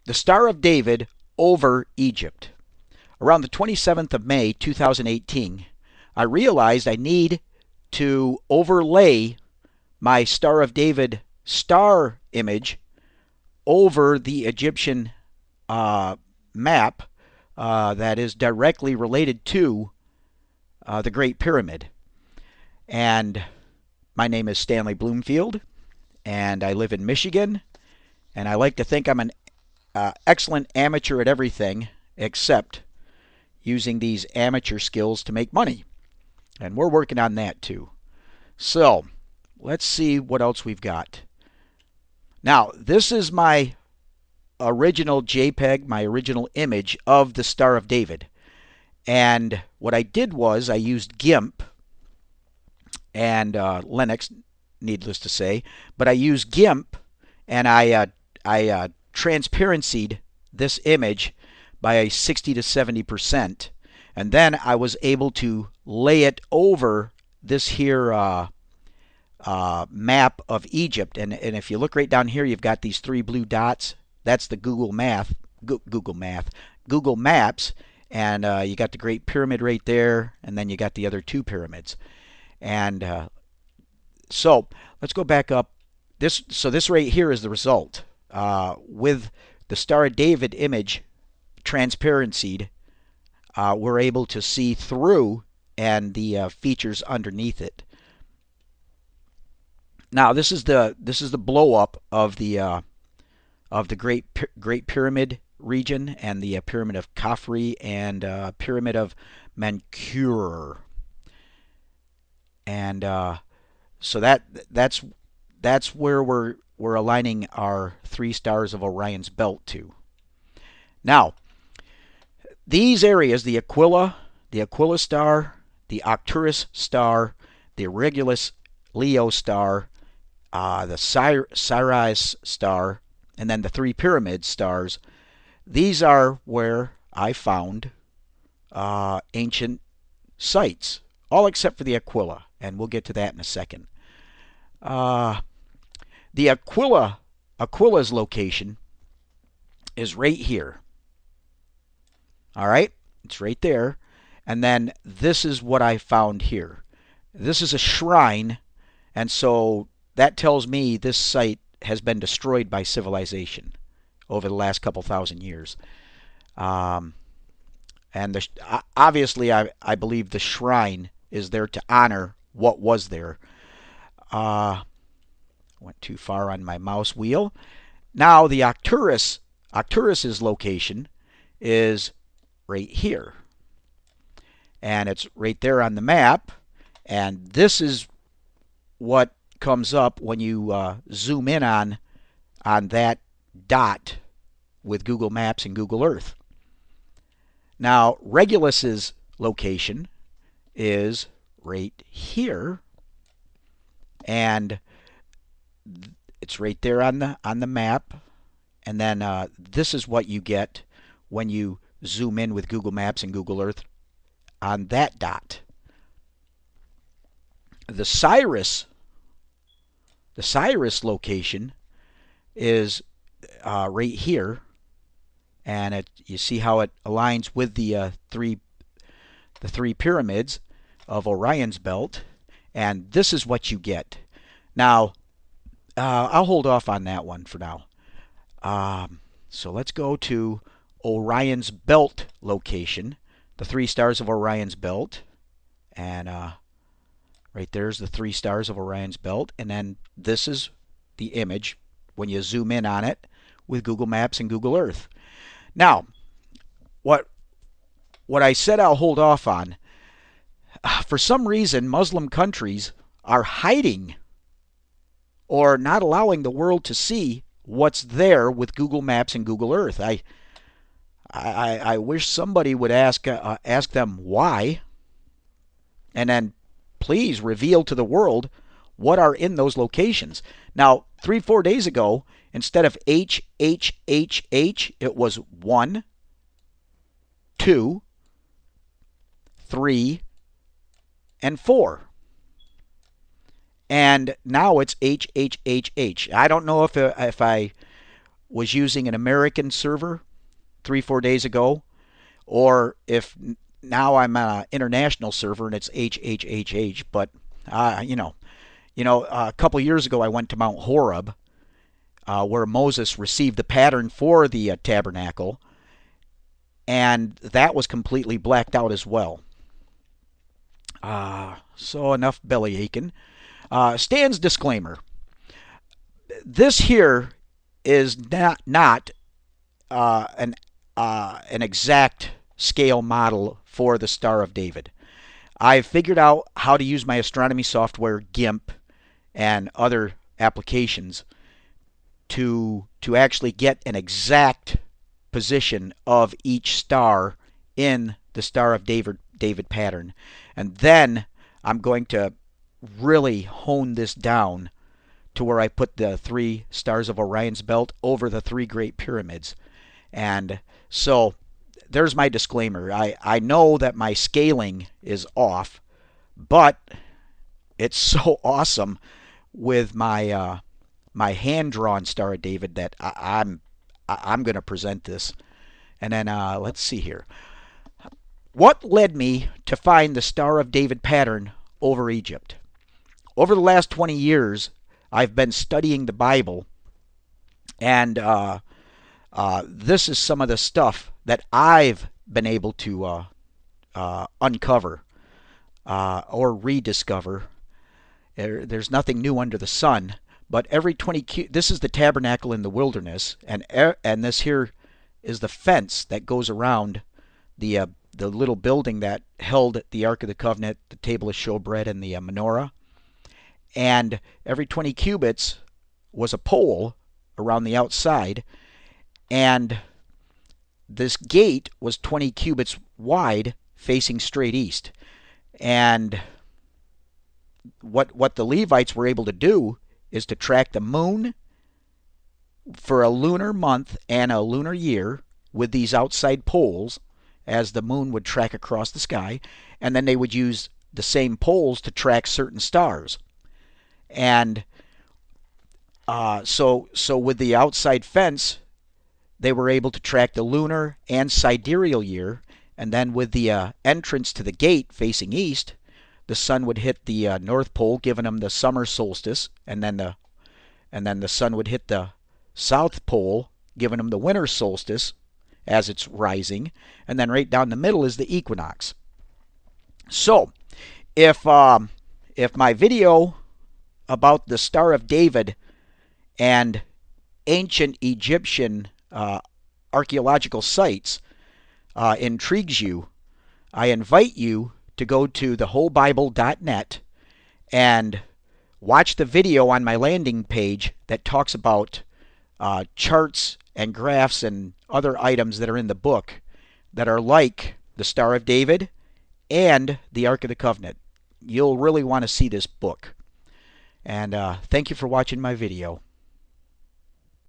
the Star of David over Egypt. Around the 27th of May, 2018, I realized I need to overlay my Star of David star image over the Egyptian map that is directly related to the Great Pyramid. And my name is Stanley Bloomfield, and I live in Michigan, and I like to think I'm an excellent amateur at everything except using these amateur skills to make money. And we're working on that too. So, let's see what else we've got. Now, this is my original JPEG, my original image of the Star of David. And what I did was I used GIMP and Linux, needless to say, but I used GIMP and I transparencied this image by 60 to 70%, and then I was able to lay it over this here map of Egypt. And if you look right down here, you've got these three blue dots. That's the Google Maps, and you got the Great Pyramid right there, and then you got the other two pyramids. And so let's go back up. This right here is the result with the Star of David image transparencied. We're able to see through and the features underneath it. Now this is the blow up of the Great Pyramid region and the Pyramid of Khafre and Pyramid of Menkaure. And so that's where we're aligning our three stars of Orion's belt to. Now, these areas, the Aquila star, the Arcturus star, the Regulus Leo star, the Sirius star, and then the three pyramid stars, these are where I found ancient sites, all except for the Aquila, and we'll get to that in a second. The Aquila's location is right here. All right, it's right there. And then this is what I found here. This is a shrine, and so that tells me this site has been destroyed by civilization over the last couple thousand years. And obviously, I believe the shrine is there to honor what was there. Went too far on my mouse wheel. Now the Arcturus's location is right here, and it's right there on the map. And this is what comes up when you zoom in on that dot with Google Maps and Google Earth. Now Regulus's location is right here, and it's right there on the map. And then this is what you get when you zoom in with Google Maps and Google Earth on that dot. The Sirius location is right here, and you see how it aligns with the three pyramids of Orion's belt, and this is what you get. Now, I'll hold off on that one for now. So let's go to Orion's belt location, the three stars of Orion's belt, and right there's the three stars of Orion's belt, and then this is the image when you zoom in on it with Google Maps and Google Earth. Now, what I said I'll hold off on, for some reason Muslim countries are hiding or not allowing the world to see what's there with Google Maps and Google Earth. I wish somebody would ask them why, and then please reveal to the world what are in those locations. Now, 3-4 days ago, instead of H, it was 1, 2, 3, and 4. And now it's H. I don't know if I was using an American server 3-4 days ago, or if now I'm on an international server and it's HHHH. But a couple years ago I went to Mount Horeb, where Moses received the pattern for the tabernacle, and that was completely blacked out as well. So enough belly aching. Stan's disclaimer. This here is not an exact scale model for the Star of David. I've figured out how to use my astronomy software, GIMP, and other applications to actually get an exact position of each star in the Star of David pattern. And then I'm going to really hone this down to where I put the 3 stars of Orion's belt over the 3 great pyramids. And so there's my disclaimer. I know that my scaling is off, but it's so awesome with my my hand-drawn Star of David that I'm going to present this. And then let's see here. What led me to find the Star of David pattern over Egypt? Over the last 20 years, I've been studying the Bible, and this is some of the stuff that I've been able to uncover or rediscover. There's nothing new under the sun, but every 20 this is the tabernacle in the wilderness, and this here is the fence that goes around the little building that held the Ark of the Covenant, the table of showbread, and the menorah. And every 20 cubits was a pole around the outside, and this gate was 20 cubits wide facing straight east. And what the Levites were able to do is to track the moon for a lunar month and a lunar year with these outside poles, as the moon would track across the sky, and then they would use the same poles to track certain stars. And so with the outside fence, they were able to track the lunar and sidereal year, and then with the entrance to the gate facing east, the sun would hit the North Pole, giving them the summer solstice, and then the sun would hit the South Pole, giving them the winter solstice as it's rising, and then right down the middle is the equinox. So, if my video about the Star of David and ancient Egyptian archaeological sites intrigues you, I invite you to go to thewholebible.net and watch the video on my landing page that talks about charts and graphs and other items that are in the book that are like the Star of David and the Ark of the Covenant. You'll really want to see this book. And thank you for watching my video.